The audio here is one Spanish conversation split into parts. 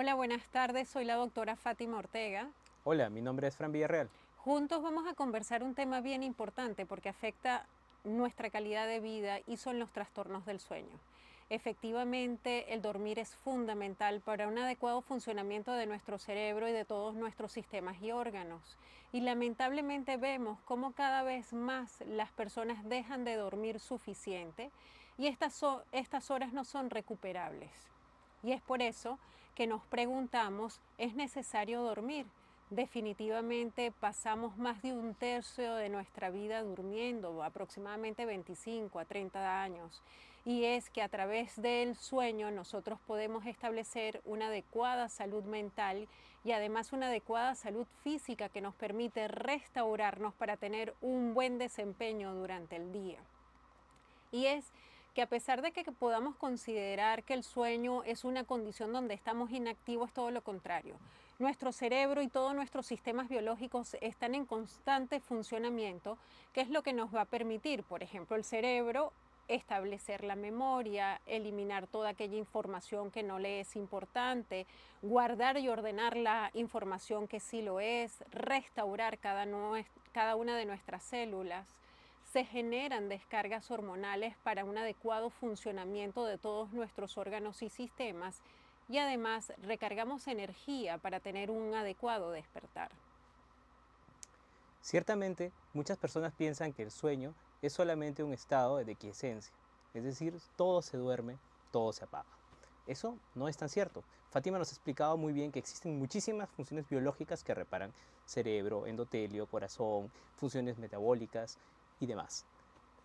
Hola, buenas tardes. Soy la doctora Fátima Ortega. Hola, mi nombre es Fran Villarreal. Juntos vamos a conversar un tema bien importante porque afecta nuestra calidad de vida y son los trastornos del sueño. Efectivamente, el dormir es fundamental para un adecuado funcionamiento de nuestro cerebro y de todos nuestros sistemas y órganos. Y lamentablemente vemos cómo cada vez más las personas dejan de dormir suficiente y estas horas no son recuperables. Y es por eso que nos preguntamos, ¿es necesario dormir? Definitivamente pasamos más de un tercio de nuestra vida durmiendo, aproximadamente 25 a 30 años. Y es que a través del sueño nosotros podemos establecer una adecuada salud mental y además una adecuada salud física que nos permite restaurarnos para tener un buen desempeño durante el día. Y es que a pesar de que podamos considerar que el sueño es una condición donde estamos inactivos, es todo lo contrario. Nuestro cerebro y todos nuestros sistemas biológicos están en constante funcionamiento, que es lo que nos va a permitir, por ejemplo, el cerebro establecer la memoria, eliminar toda aquella información que no le es importante, guardar y ordenar la información que sí lo es, restaurar cada una de nuestras células. Se generan descargas hormonales para un adecuado funcionamiento de todos nuestros órganos y sistemas y además recargamos energía para tener un adecuado despertar. Ciertamente, muchas personas piensan que el sueño es solamente un estado de quiescencia, es decir, todo se duerme, todo se apaga. Eso no es tan cierto. Fátima nos ha explicado muy bien que existen muchísimas funciones biológicas que reparan cerebro, endotelio, corazón, funciones metabólicas y demás.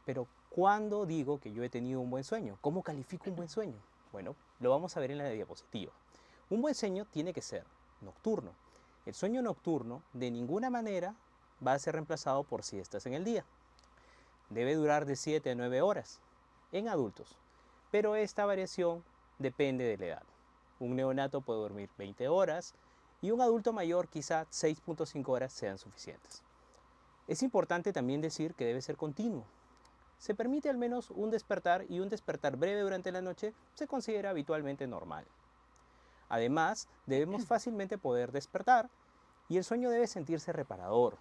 Pero, ¿cuándo digo que yo he tenido un buen sueño? ¿Cómo califico un buen sueño? Bueno, lo vamos a ver en la diapositiva. Un buen sueño tiene que ser nocturno. El sueño nocturno de ninguna manera va a ser reemplazado por siestas en el día. Debe durar de 7 a 9 horas en adultos, pero esta variación depende de la edad. Un neonato puede dormir 20 horas y un adulto mayor quizá 6.5 horas sean suficientes. Es importante también decir que debe ser continuo. Se permite al menos un despertar y un despertar breve durante la noche se considera habitualmente normal. Además, debemos fácilmente poder despertar y el sueño debe sentirse reparador.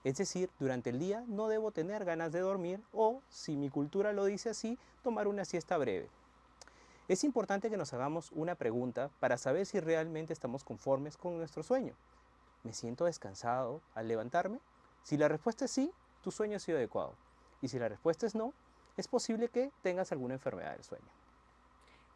Es decir, durante el día no debo tener ganas de dormir o, si mi cultura lo dice así, tomar una siesta breve. Es importante que nos hagamos una pregunta para saber si realmente estamos conformes con nuestro sueño. ¿Me siento descansado al levantarme? Si la respuesta es sí, tu sueño ha sido adecuado. Y si la respuesta es no, es posible que tengas alguna enfermedad del sueño.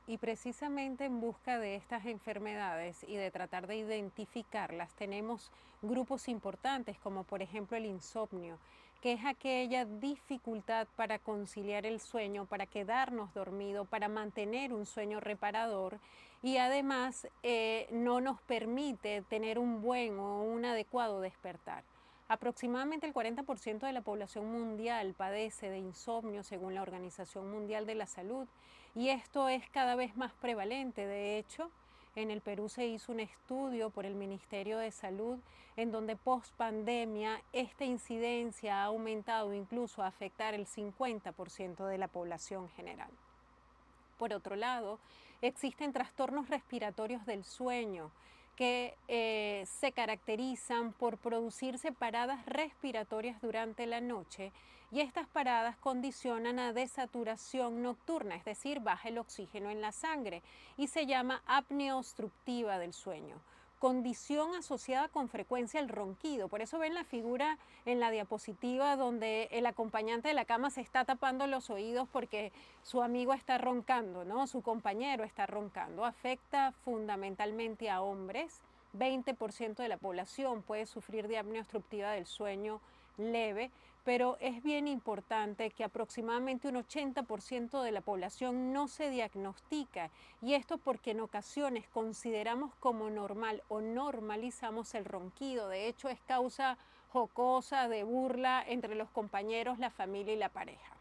Y precisamente en busca de estas enfermedades y de tratar de identificarlas, tenemos grupos importantes como por ejemplo el insomnio, que es aquella dificultad para conciliar el sueño, para quedarnos dormido, para mantener un sueño reparador y además no nos permite tener un buen o un adecuado despertar. Aproximadamente el 40% de la población mundial padece de insomnio según la Organización Mundial de la Salud y esto es cada vez más prevalente. De hecho, en el Perú se hizo un estudio por el Ministerio de Salud en donde post pandemia esta incidencia ha aumentado incluso a afectar el 50% de la población general. Por otro lado, existen trastornos respiratorios del sueño que se caracterizan por producirse paradas respiratorias durante la noche y estas paradas condicionan a desaturación nocturna, es decir, baja el oxígeno en la sangre y se llama apnea obstructiva del sueño, condición asociada con frecuencia al ronquido. Por eso ven la figura en la diapositiva donde el acompañante de la cama se está tapando los oídos porque su amigo está roncando, ¿no? Su compañero está roncando. Afecta fundamentalmente a hombres. 20% de la población puede sufrir de apnea obstructiva del sueño leve, pero es bien importante que aproximadamente un 80% de la población no se diagnostica y esto porque en ocasiones consideramos como normal o normalizamos el ronquido. De hecho, es causa jocosa de burla entre los compañeros, la familia y la pareja.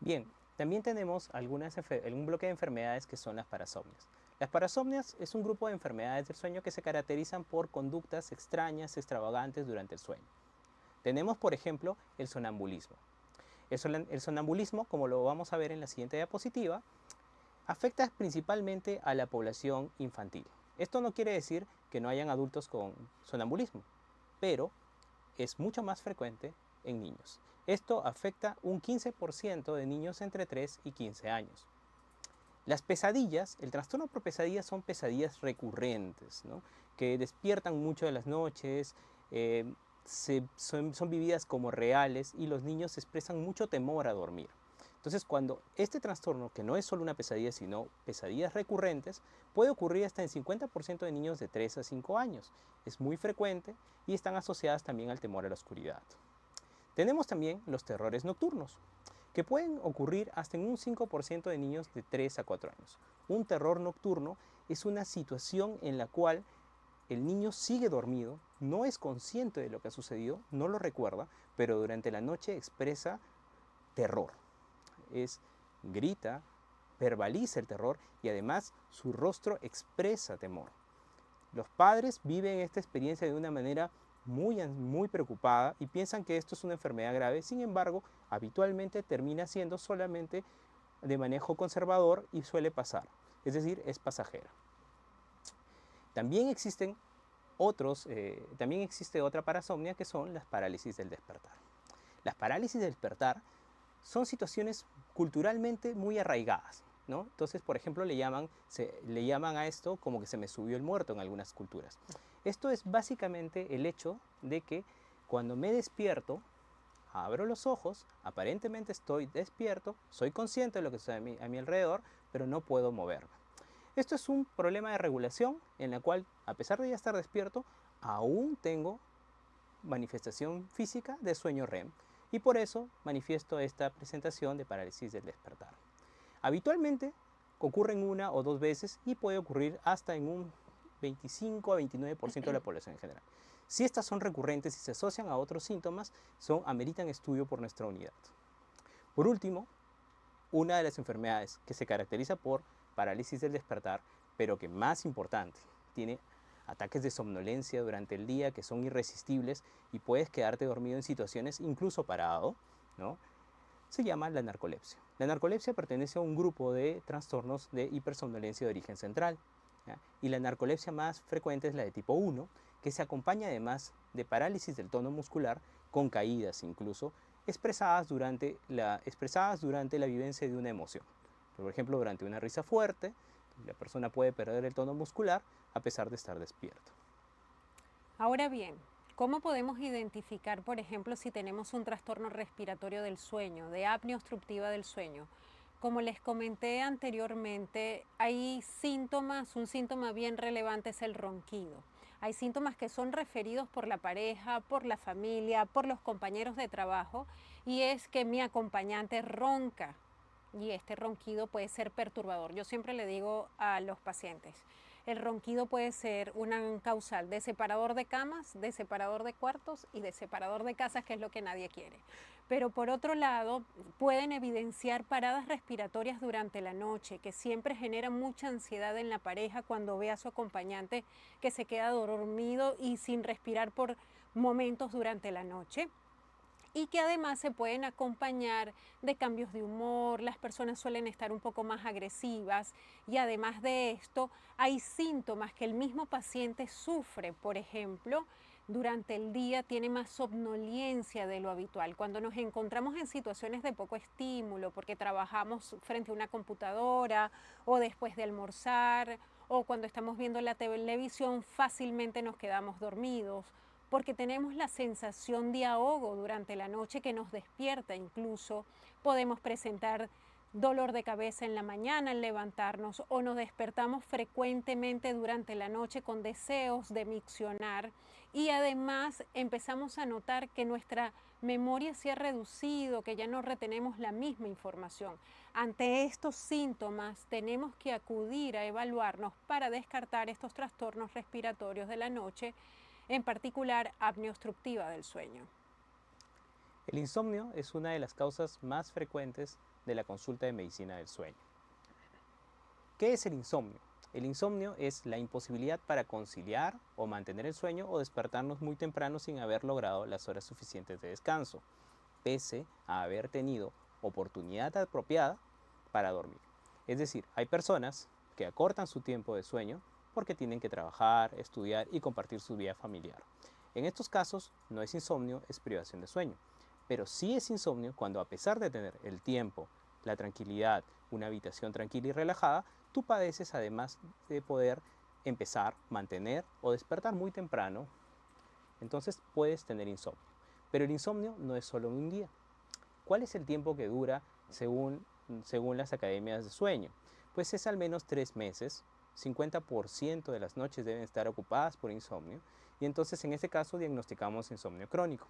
Bien, también tenemos algún bloque de enfermedades que son las parasomnias. Las parasomnias es un grupo de enfermedades del sueño que se caracterizan por conductas extrañas, extravagantes durante el sueño. Tenemos, por ejemplo, el sonambulismo. El sonambulismo, como lo vamos a ver en la siguiente diapositiva, Afecta principalmente a la población infantil. Esto no quiere decir que no hayan adultos con sonambulismo, pero es mucho más frecuente en niños. Esto afecta un 15% de niños entre 3 y 15 años. Las pesadillas, el trastorno por pesadillas son pesadillas recurrentes, ¿no? Que despiertan mucho de las noches, son vividas como reales y los niños expresan mucho temor a dormir. Entonces, cuando este trastorno, que no es solo una pesadilla, sino pesadillas recurrentes, puede ocurrir hasta en 50% de niños de 3 a 5 años. Es muy frecuente y están asociadas también al temor a la oscuridad. Tenemos también los terrores nocturnos, que pueden ocurrir hasta en un 5% de niños de 3 a 4 años. Un terror nocturno es una situación en la cual el niño sigue dormido, no es consciente de lo que ha sucedido, no lo recuerda, pero durante la noche expresa terror. Grita, verbaliza el terror y además su rostro expresa temor. Los padres viven esta experiencia de una manera muy preocupada y piensan que esto es una enfermedad grave. Sin embargo, habitualmente termina siendo solamente de manejo conservador y suele pasar, es decir, es pasajera. También existe otra parasomnia, que son las parálisis del despertar. Las parálisis del despertar son situaciones culturalmente muy arraigadas, ¿no? Entonces, por ejemplo, le llaman a esto como que se me subió el muerto en algunas culturas. Esto es básicamente el hecho de que cuando me despierto, abro los ojos, aparentemente estoy despierto, soy consciente de lo que está a mi alrededor, pero no puedo moverme. Esto es un problema de regulación en la cual, a pesar de ya estar despierto, aún tengo manifestación física de sueño REM y por eso manifiesto esta presentación de parálisis del despertar. Habitualmente ocurren 1 o 2 veces y puede ocurrir hasta en un 25 a 29% de la población en general. Si estas son recurrentes y se asocian a otros síntomas, ameritan estudio por nuestra unidad. Por último, una de las enfermedades que se caracteriza por parálisis del despertar, pero que más importante, tiene ataques de somnolencia durante el día que son irresistibles y puedes quedarte dormido en situaciones incluso parado, ¿no? Se llama la narcolepsia. La narcolepsia pertenece a un grupo de trastornos de hipersomnolencia de origen central, ¿ya? Y la narcolepsia más frecuente es la de tipo 1, que se acompaña además de parálisis del tono muscular con caídas incluso expresadas durante la vivencia de una emoción. Por ejemplo, durante una risa fuerte, la persona puede perder el tono muscular a pesar de estar despierto. Ahora bien, ¿cómo podemos identificar, por ejemplo, si tenemos un trastorno respiratorio del sueño, de apnea obstructiva del sueño? Como les comenté anteriormente, hay síntomas, un síntoma bien relevante es el ronquido. Hay síntomas que son referidos por la pareja, por la familia, por los compañeros de trabajo, y es que mi acompañante ronca y este ronquido puede ser perturbador. Yo siempre le digo a los pacientes, el ronquido puede ser una causal de separador de camas, de separador de cuartos y de separador de casas, que es lo que nadie quiere. Pero por otro lado, pueden evidenciar paradas respiratorias durante la noche, que siempre genera mucha ansiedad en la pareja cuando ve a su acompañante que se queda dormido y sin respirar por momentos durante la noche. Y que además se pueden acompañar de cambios de humor, las personas suelen estar un poco más agresivas y además de esto hay síntomas que el mismo paciente sufre, por ejemplo, durante el día tiene más somnolencia de lo habitual. Cuando nos encontramos en situaciones de poco estímulo, porque trabajamos frente a una computadora o después de almorzar o cuando estamos viendo la televisión, fácilmente nos quedamos dormidos porque tenemos la sensación de ahogo durante la noche que nos despierta incluso. Podemos presentar dolor de cabeza en la mañana al levantarnos o nos despertamos frecuentemente durante la noche con deseos de miccionar y además empezamos a notar que nuestra memoria se ha reducido, que ya no retenemos la misma información. Ante estos síntomas tenemos que acudir a evaluarnos para descartar estos trastornos respiratorios de la noche, en particular apnea obstructiva del sueño. El insomnio es una de las causas más frecuentes de la consulta de medicina del sueño. ¿Qué es el insomnio? El insomnio es la imposibilidad para conciliar o mantener el sueño o despertarnos muy temprano sin haber logrado las horas suficientes de descanso, pese a haber tenido oportunidad apropiada para dormir. Es decir, hay personas que acortan su tiempo de sueño porque tienen que trabajar, estudiar y compartir su vida familiar. En estos casos no es insomnio, es privación de sueño. Pero sí es insomnio cuando, a pesar de tener el tiempo, la tranquilidad, una habitación tranquila y relajada, tú padeces además de poder empezar, mantener o despertar muy temprano. Entonces puedes tener insomnio. Pero el insomnio no es solo un día. ¿Cuál es el tiempo que dura según las academias de sueño? Pues es al menos 3 meses. 50% de las noches deben estar ocupadas por insomnio y entonces en este caso diagnosticamos insomnio crónico.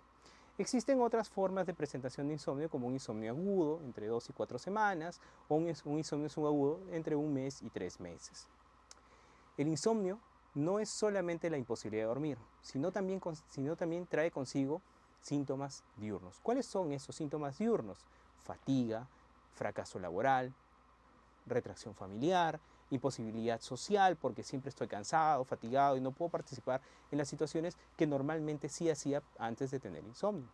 Existen otras formas de presentación de insomnio como un insomnio agudo entre 2 y 4 semanas o un insomnio subagudo entre 1 mes y 3 meses. El insomnio no es solamente la imposibilidad de dormir, sino también trae consigo síntomas diurnos. ¿Cuáles son esos síntomas diurnos? Fatiga, fracaso laboral, retracción familiar, imposibilidad social porque siempre estoy cansado, fatigado y no puedo participar en las situaciones que normalmente sí hacía antes de tener insomnio.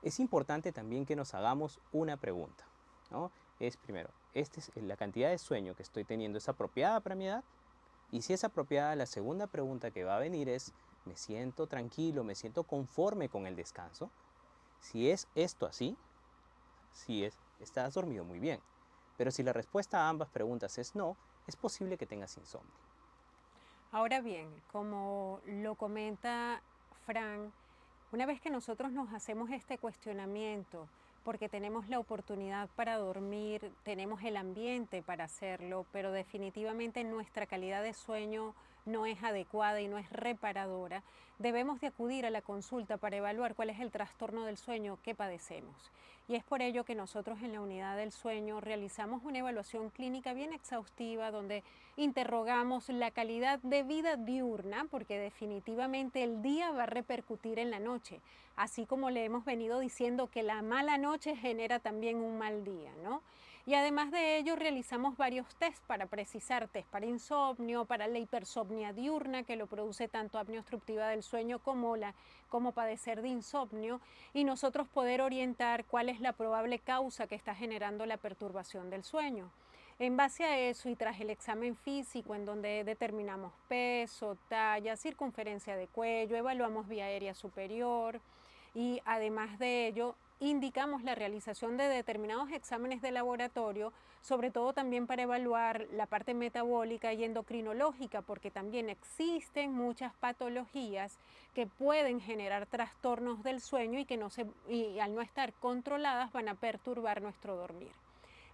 Es importante también que nos hagamos una pregunta, ¿no? Es primero, ¿la cantidad de sueño que estoy teniendo es apropiada para mi edad? Y si es apropiada, la segunda pregunta que va a venir es, ¿me siento tranquilo, me siento conforme con el descanso? Si es esto así, estás dormido muy bien. Pero si la respuesta a ambas preguntas es no, es posible que tengas insomnio. Ahora bien, como lo comenta Fran, una vez que nosotros nos hacemos este cuestionamiento, porque tenemos la oportunidad para dormir, tenemos el ambiente para hacerlo, pero definitivamente nuestra calidad de sueño no es adecuada y no es reparadora, debemos de acudir a la consulta para evaluar cuál es el trastorno del sueño que padecemos. Y es por ello que nosotros en la unidad del sueño realizamos una evaluación clínica bien exhaustiva donde interrogamos la calidad de vida diurna, porque definitivamente el día va a repercutir en la noche, así como le hemos venido diciendo que la mala noche genera también un mal día, ¿no? Y además de ello realizamos varios test para precisar, test para insomnio, para la hipersomnia diurna que lo produce tanto apnea obstructiva del sueño como padecer de insomnio, y nosotros poder orientar cuál es la probable causa que está generando la perturbación del sueño. En base a eso y tras el examen físico en donde determinamos peso, talla, circunferencia de cuello, evaluamos vía aérea superior y además de ello indicamos la realización de determinados exámenes de laboratorio, sobre todo también para evaluar la parte metabólica y endocrinológica, porque también existen muchas patologías que pueden generar trastornos del sueño y al no estar controladas van a perturbar nuestro dormir.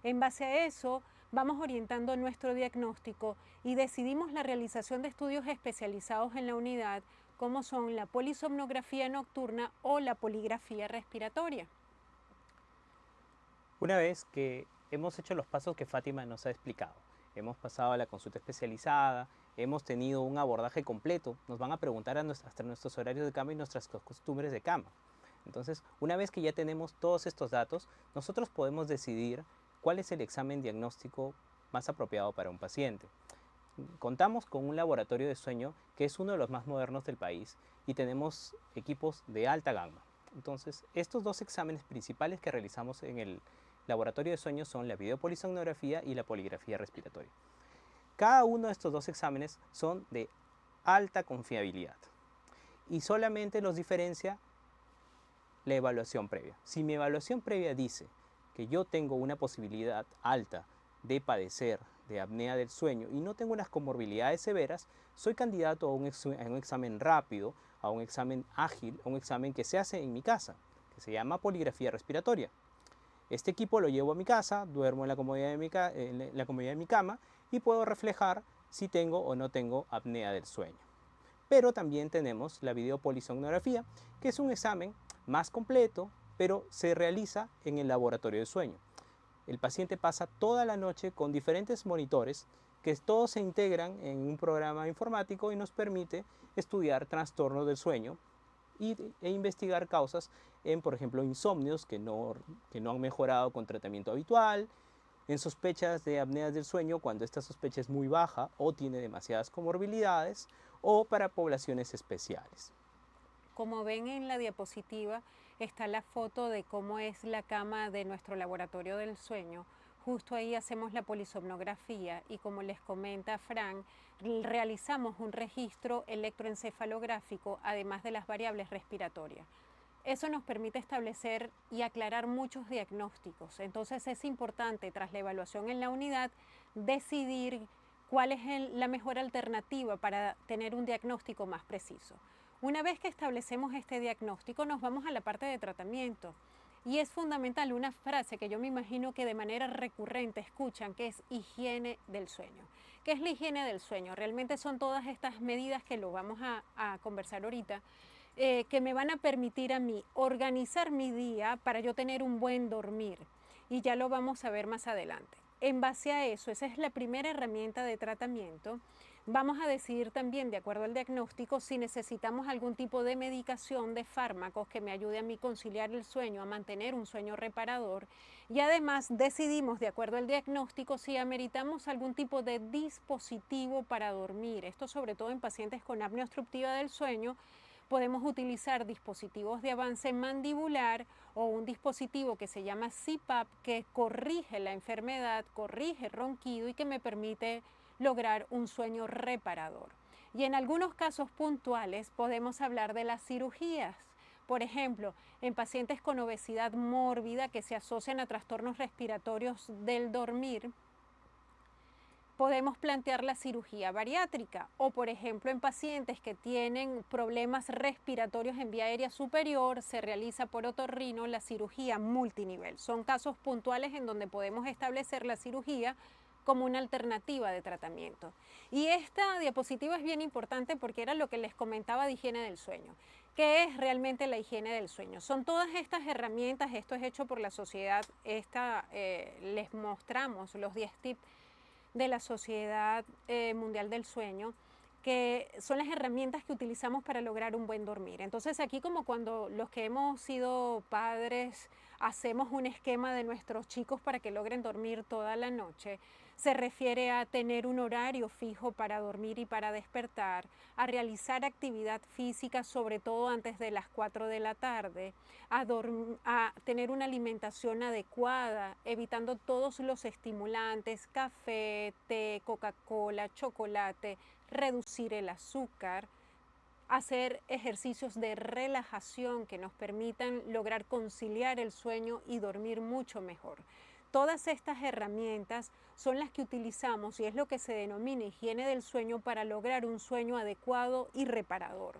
En base a eso, vamos orientando nuestro diagnóstico y decidimos la realización de estudios especializados en la unidad, como son la polisomnografía nocturna o la poligrafía respiratoria. Una vez que hemos hecho los pasos que Fátima nos ha explicado, hemos pasado a la consulta especializada, hemos tenido un abordaje completo, nos van a preguntar hasta nuestros horarios de cama y nuestras costumbres de cama. Entonces, una vez que ya tenemos todos estos datos, nosotros podemos decidir cuál es el examen diagnóstico más apropiado para un paciente. Contamos con un laboratorio de sueño que es uno de los más modernos del país y tenemos equipos de alta gama. Entonces, estos dos exámenes principales que realizamos en el laboratorio de sueño son la videopolisomnografía y la poligrafía respiratoria. Cada uno de estos dos exámenes son de alta confiabilidad y solamente los diferencia la evaluación previa. Si mi evaluación previa dice que yo tengo una posibilidad alta de padecer de apnea del sueño y no tengo unas comorbilidades severas, soy candidato a un examen rápido, a un examen ágil, a un examen que se hace en mi casa, que se llama poligrafía respiratoria. Este equipo lo llevo a mi casa, duermo en la comodidad de mi cama y puedo reflejar si tengo o no tengo apnea del sueño. Pero también tenemos la videopolisomnografía, que es un examen más completo, pero se realiza en el laboratorio de sueño. El paciente pasa toda la noche con diferentes monitores que todos se integran en un programa informático y nos permite estudiar trastornos del sueño e investigar causas en, por ejemplo, insomnios que no han mejorado con tratamiento habitual, en sospechas de apneas del sueño cuando esta sospecha es muy baja o tiene demasiadas comorbilidades, o para poblaciones especiales. Como ven en la diapositiva está la foto de cómo es la cama de nuestro laboratorio del sueño. justo ahí hacemos la polisomnografía y como les comenta Fran, realizamos un registro electroencefalográfico además de las variables respiratorias. Eso nos permite establecer y aclarar muchos diagnósticos. Entonces es importante, tras la evaluación en la unidad, decidir cuál es la mejor alternativa para tener un diagnóstico más preciso. Una vez que establecemos este diagnóstico, nos vamos a la parte de tratamiento. Y es fundamental una frase que yo me imagino que de manera recurrente escuchan, que es higiene del sueño. ¿Qué es la higiene del sueño? Realmente son todas estas medidas que lo vamos a conversar ahorita, que me van a permitir a mí organizar mi día para yo tener un buen dormir. Y ya lo vamos a ver más adelante. En base a eso, esa es la primera herramienta de tratamiento. Vamos a decidir también, de acuerdo al diagnóstico, si necesitamos algún tipo de medicación, de fármacos que me ayude a mí conciliar el sueño, a mantener un sueño reparador. Y además decidimos, de acuerdo al diagnóstico, si ameritamos algún tipo de dispositivo para dormir. Esto sobre todo en pacientes con apnea obstructiva del sueño. Podemos utilizar dispositivos de avance mandibular o un dispositivo que se llama CPAP que corrige la enfermedad, corrige el ronquido y que me permite lograr un sueño reparador. Y en algunos casos puntuales podemos hablar de las cirugías. Por ejemplo, en pacientes con obesidad mórbida que se asocian a trastornos respiratorios del dormir, podemos plantear la cirugía bariátrica o, por ejemplo, en pacientes que tienen problemas respiratorios en vía aérea superior, se realiza por otorrino la cirugía multinivel. Son casos puntuales en donde podemos establecer la cirugía como una alternativa de tratamiento. Y esta diapositiva es bien importante porque era lo que les comentaba de higiene del sueño. ¿Qué es realmente la higiene del sueño? Son todas estas herramientas, esto es hecho por la sociedad, les mostramos los 10 tips de la Sociedad Mundial del Sueño, que son las herramientas que utilizamos para lograr un buen dormir. Entonces aquí como cuando los que hemos sido padres hacemos un esquema de nuestros chicos para que logren dormir toda la noche, se refiere a tener un horario fijo para dormir y para despertar, a realizar actividad física, sobre todo antes de las 4 de la tarde, a tener una alimentación adecuada, evitando todos los estimulantes, café, té, Coca-Cola, chocolate, reducir el azúcar, hacer ejercicios de relajación que nos permitan lograr conciliar el sueño y dormir mucho mejor. Todas estas herramientas son las que utilizamos y es lo que se denomina higiene del sueño para lograr un sueño adecuado y reparador.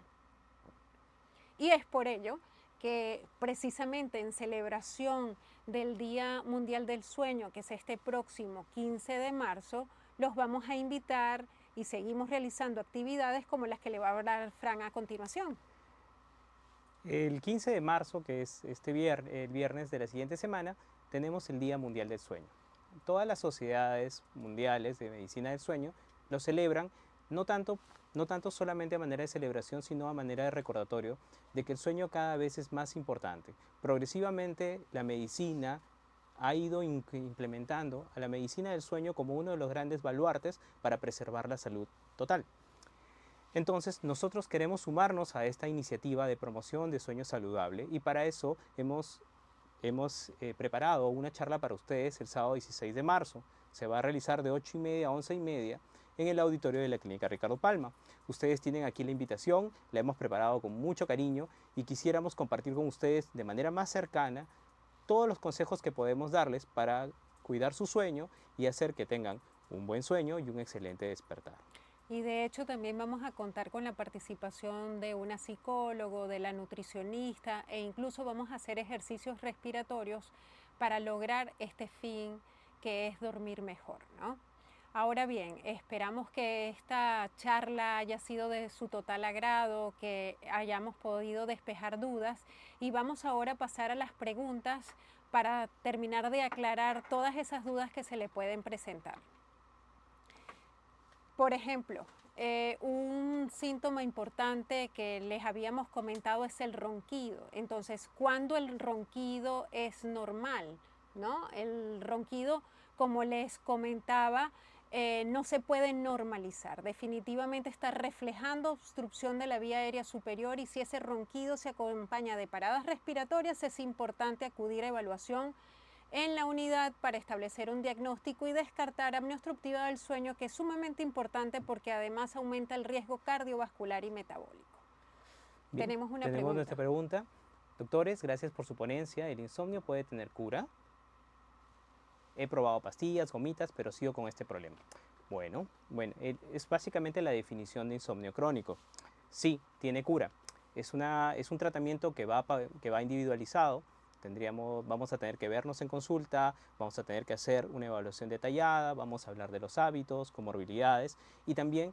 Y es por ello que precisamente en celebración del Día Mundial del Sueño, que es este próximo 15 de marzo, los vamos a invitar y seguimos realizando actividades como las que le va a hablar Fran a continuación. El 15 de marzo, que es el viernes de la siguiente semana, tenemos el Día Mundial del Sueño. Todas las sociedades mundiales de medicina del sueño lo celebran no tanto solamente a manera de celebración, sino a manera de recordatorio de que el sueño cada vez es más importante. Progresivamente la medicina ha ido implementando a la medicina del sueño como uno de los grandes baluartes para preservar la salud total. Entonces, nosotros queremos sumarnos a esta iniciativa de promoción de sueño saludable y para eso hemos preparado una charla para ustedes el sábado 16 de marzo. Se va a realizar de 8:30 a 11:30 en el auditorio de la Clínica Ricardo Palma. Ustedes tienen aquí la invitación, la hemos preparado con mucho cariño y quisiéramos compartir con ustedes de manera más cercana todos los consejos que podemos darles para cuidar su sueño y hacer que tengan un buen sueño y un excelente despertar. Y de hecho también vamos a contar con la participación de una psicólogo, de la nutricionista e incluso vamos a hacer ejercicios respiratorios para lograr este fin que es dormir mejor, ¿no? Ahora bien, esperamos que esta charla haya sido de su total agrado, que hayamos podido despejar dudas y vamos ahora a pasar a las preguntas para terminar de aclarar todas esas dudas que se le pueden presentar. Por ejemplo, un síntoma importante que les habíamos comentado es el ronquido. Entonces, ¿cuándo el ronquido es normal? ¿No? El ronquido, como les comentaba, no se puede normalizar. Definitivamente está reflejando obstrucción de la vía aérea superior y si ese ronquido se acompaña de paradas respiratorias, es importante acudir a evaluación en la unidad para establecer un diagnóstico y descartar apnea obstructiva del sueño, que es sumamente importante porque además aumenta el riesgo cardiovascular y metabólico. Bien, Tenemos una tenemos pregunta. nuestra pregunta. Doctores, gracias por su ponencia. ¿El insomnio puede tener cura? He probado pastillas, gomitas, pero sigo con este problema. Bueno, es básicamente la definición de insomnio crónico. Sí, tiene cura. Es un tratamiento que va individualizado. Vamos a tener que vernos en consulta, vamos a tener que hacer una evaluación detallada, vamos a hablar de los hábitos, comorbilidades y también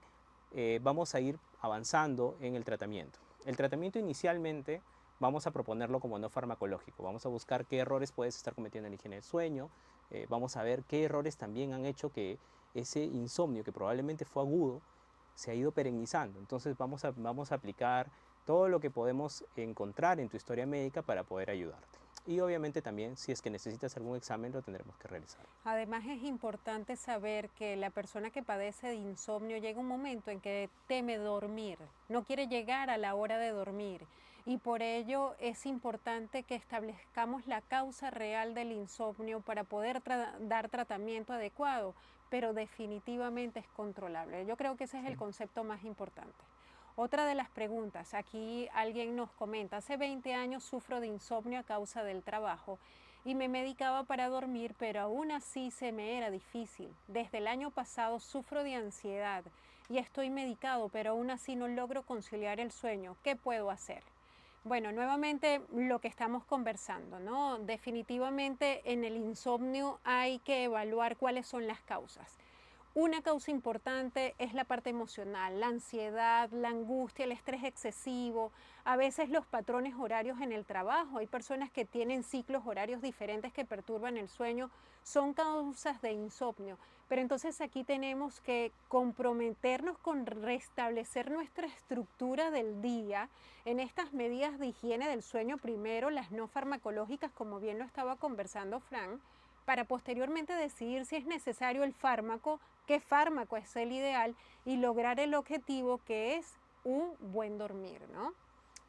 vamos a ir avanzando en el tratamiento. El tratamiento inicialmente vamos a proponerlo como no farmacológico. Vamos a buscar qué errores puedes estar cometiendo en la higiene del sueño. Vamos a ver qué errores también han hecho que ese insomnio, que probablemente fue agudo, se ha ido perennizando. Entonces vamos a aplicar todo lo que podemos encontrar en tu historia médica para poder ayudarte. Y obviamente también, si es que necesitas algún examen, lo tendremos que realizar. Además es importante saber que la persona que padece de insomnio llega un momento en que teme dormir, no quiere llegar a la hora de dormir, y por ello es importante que establezcamos la causa real del insomnio para poder dar tratamiento adecuado, pero definitivamente es controlable. Yo creo que ese es el concepto más importante. Otra de las preguntas, aquí alguien nos comenta, hace 20 años sufro de insomnio a causa del trabajo y me medicaba para dormir, pero aún así se me era difícil. Desde el año pasado sufro de ansiedad y estoy medicado, pero aún así no logro conciliar el sueño. ¿Qué puedo hacer? Bueno, nuevamente lo que estamos conversando, ¿no? Definitivamente en el insomnio hay que evaluar cuáles son las causas. Una causa importante es la parte emocional, la ansiedad, la angustia, el estrés excesivo, a veces los patrones horarios en el trabajo. Hay personas que tienen ciclos horarios diferentes que perturban el sueño, son causas de insomnio. Pero entonces aquí tenemos que comprometernos con restablecer nuestra estructura del día en estas medidas de higiene del sueño primero, las no farmacológicas, como bien lo estaba conversando Fran, para posteriormente decidir si es necesario el fármaco, qué fármaco es el ideal y lograr el objetivo que es un buen dormir, ¿no?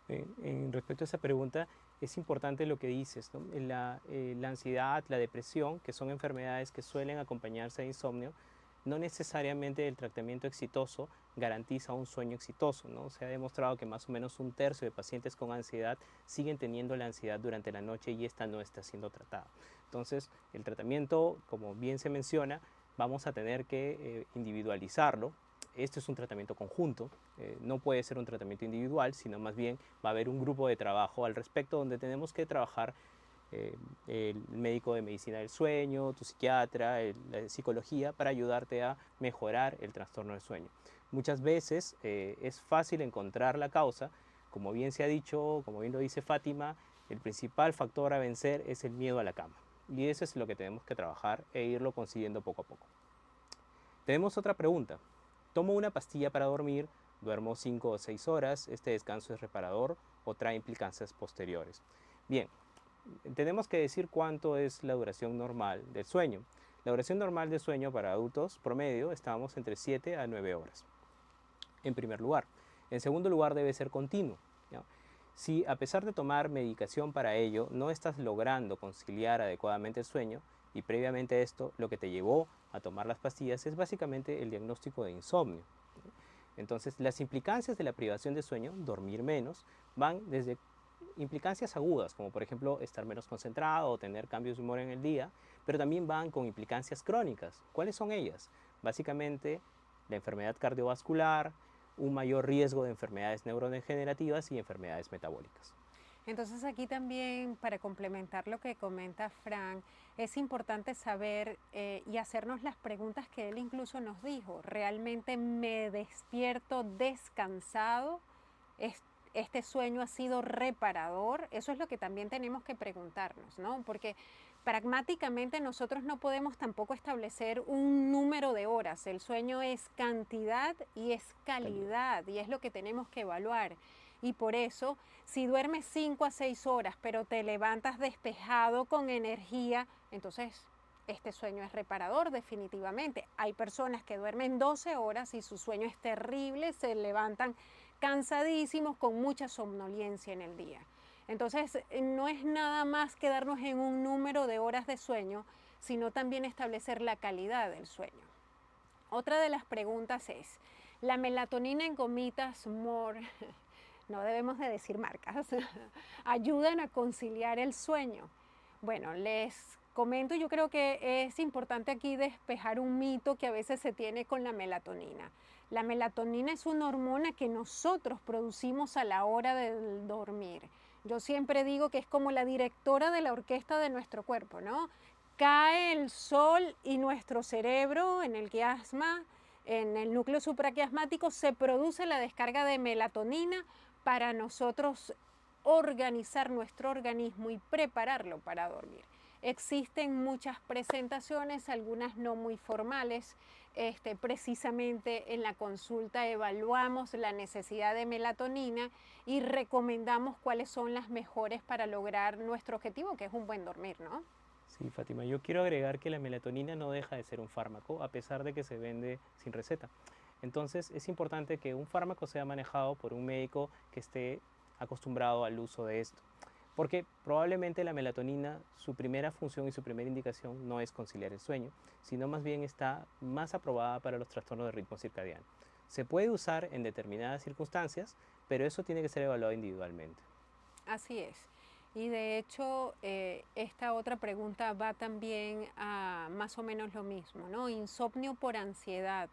En respecto a esa pregunta, es importante lo que dices, ¿no? La ansiedad, la depresión, que son enfermedades que suelen acompañarse de insomnio, no necesariamente el tratamiento exitoso garantiza un sueño exitoso, ¿no? Se ha demostrado que más o menos un tercio de pacientes con ansiedad siguen teniendo la ansiedad durante la noche y esta no está siendo tratada. Entonces, el tratamiento, como bien se menciona, vamos a tener que individualizarlo. Esto es un tratamiento conjunto, no puede ser un tratamiento individual, sino más bien va a haber un grupo de trabajo al respecto donde tenemos que trabajar el médico de medicina del sueño, tu psiquiatra, la psicología, para ayudarte a mejorar el trastorno del sueño. Muchas veces es fácil encontrar la causa, como bien se ha dicho, como bien lo dice Fátima, el principal factor a vencer es el miedo a la cama. Y eso es lo que tenemos que trabajar e irlo consiguiendo poco a poco. Tenemos otra pregunta. Tomo una pastilla para dormir, duermo 5 o 6 horas, ¿este descanso es reparador o trae implicancias posteriores? Bien, tenemos que decir cuánto es la duración normal del sueño. La duración normal del sueño para adultos promedio estamos entre 7 a 9 horas, en primer lugar. En segundo lugar, debe ser continuo, ¿no? Si a pesar de tomar medicación para ello no estás logrando conciliar adecuadamente el sueño, y previamente a esto lo que te llevó a tomar las pastillas es básicamente el diagnóstico de insomnio. Entonces, las implicancias de la privación de sueño, dormir menos, van desde implicancias agudas, como por ejemplo estar menos concentrado o tener cambios de humor en el día, pero también van con implicancias crónicas. ¿Cuáles son ellas? Básicamente, la enfermedad cardiovascular, un mayor riesgo de enfermedades neurodegenerativas y enfermedades metabólicas. Entonces aquí también, para complementar lo que comenta Frank, es importante saber y hacernos las preguntas que él incluso nos dijo. ¿Realmente me despierto descansado? ¿Este sueño ha sido reparador? Eso es lo que también tenemos que preguntarnos, ¿no? Porque pragmáticamente nosotros no podemos tampoco establecer un número de horas. El sueño es cantidad y es calidad y es lo que tenemos que evaluar. Y por eso, si duermes 5 a 6 horas, pero te levantas despejado, con energía, entonces este sueño es reparador definitivamente. Hay personas que duermen 12 horas y su sueño es terrible, se levantan cansadísimos, con mucha somnolencia en el día. Entonces, no es nada más quedarnos en un número de horas de sueño, sino también establecer la calidad del sueño. Otra de las preguntas es, la melatonina en gomitas More, no debemos de decir marcas, ayudan a conciliar el sueño. Bueno, les comento, yo creo que es importante aquí despejar un mito que a veces se tiene con la melatonina. La melatonina es una hormona que nosotros producimos a la hora de dormir. Yo siempre digo que es como la directora de la orquesta de nuestro cuerpo, ¿no? Cae el sol y nuestro cerebro en el quiasma, en el núcleo supraquiasmático, se produce la descarga de melatonina para nosotros organizar nuestro organismo y prepararlo para dormir. Existen muchas presentaciones, algunas no muy formales. Precisamente en la consulta evaluamos la necesidad de melatonina y recomendamos cuáles son las mejores para lograr nuestro objetivo, que es un buen dormir, ¿no? Sí, Fátima, yo quiero agregar que la melatonina no deja de ser un fármaco, a pesar de que se vende sin receta. Entonces, es importante que un fármaco sea manejado por un médico que esté acostumbrado al uso de esto. Porque probablemente la melatonina, su primera función y su primera indicación no es conciliar el sueño, sino más bien está más aprobada para los trastornos de ritmo circadiano. Se puede usar en determinadas circunstancias, pero eso tiene que ser evaluado individualmente. Así es. Y de hecho, esta otra pregunta va también a más o menos lo mismo, ¿no? Insomnio por ansiedad,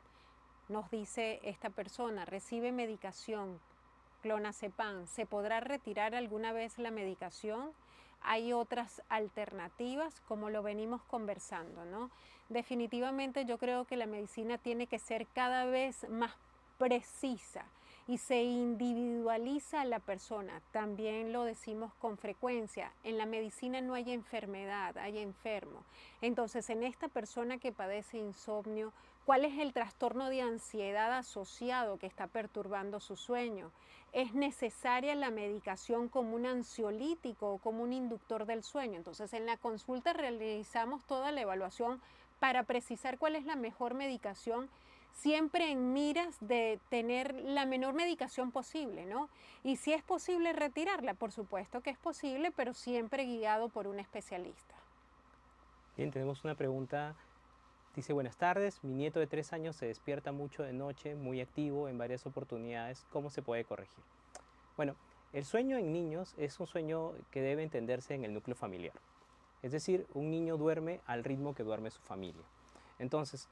nos dice esta persona, recibe medicación, clonazepam, ¿se podrá retirar alguna vez la medicación? Hay otras alternativas, como lo venimos conversando, ¿no? Definitivamente yo creo que la medicina tiene que ser cada vez más precisa y se individualiza a la persona. También lo decimos con frecuencia, en la medicina no hay enfermedad, hay enfermo. Entonces, en esta persona que padece insomnio, ¿cuál es el trastorno de ansiedad asociado que está perturbando su sueño? ¿Es necesaria la medicación como un ansiolítico o como un inductor del sueño? Entonces, en la consulta realizamos toda la evaluación para precisar cuál es la mejor medicación, siempre en miras de tener la menor medicación posible, ¿no? Y si es posible retirarla, por supuesto que es posible, pero siempre guiado por un especialista. Bien, tenemos una pregunta. Dice, buenas tardes, mi nieto de 3 años se despierta mucho de noche, muy activo en varias oportunidades. ¿Cómo se puede corregir? Bueno, el sueño en niños es un sueño que debe entenderse en el núcleo familiar. Es decir, un niño duerme al ritmo que duerme su familia. Entonces,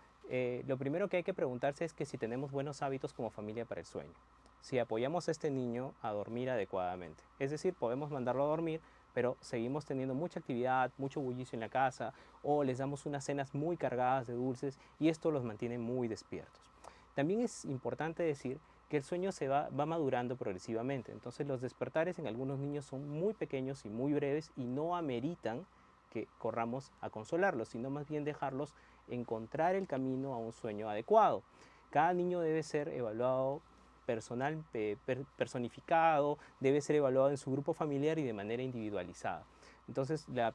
lo primero que hay que preguntarse es que si tenemos buenos hábitos como familia para el sueño. Si apoyamos a este niño a dormir adecuadamente. Es decir, podemos mandarlo a dormir, pero seguimos teniendo mucha actividad, mucho bullicio en la casa, o les damos unas cenas muy cargadas de dulces y esto los mantiene muy despiertos. También es importante decir que el sueño va madurando progresivamente, entonces los despertares en algunos niños son muy pequeños y muy breves y no ameritan que corramos a consolarlos, sino más bien dejarlos encontrar el camino a un sueño adecuado. Cada niño debe ser evaluado personificado, debe ser evaluado en su grupo familiar y de manera individualizada. Entonces, la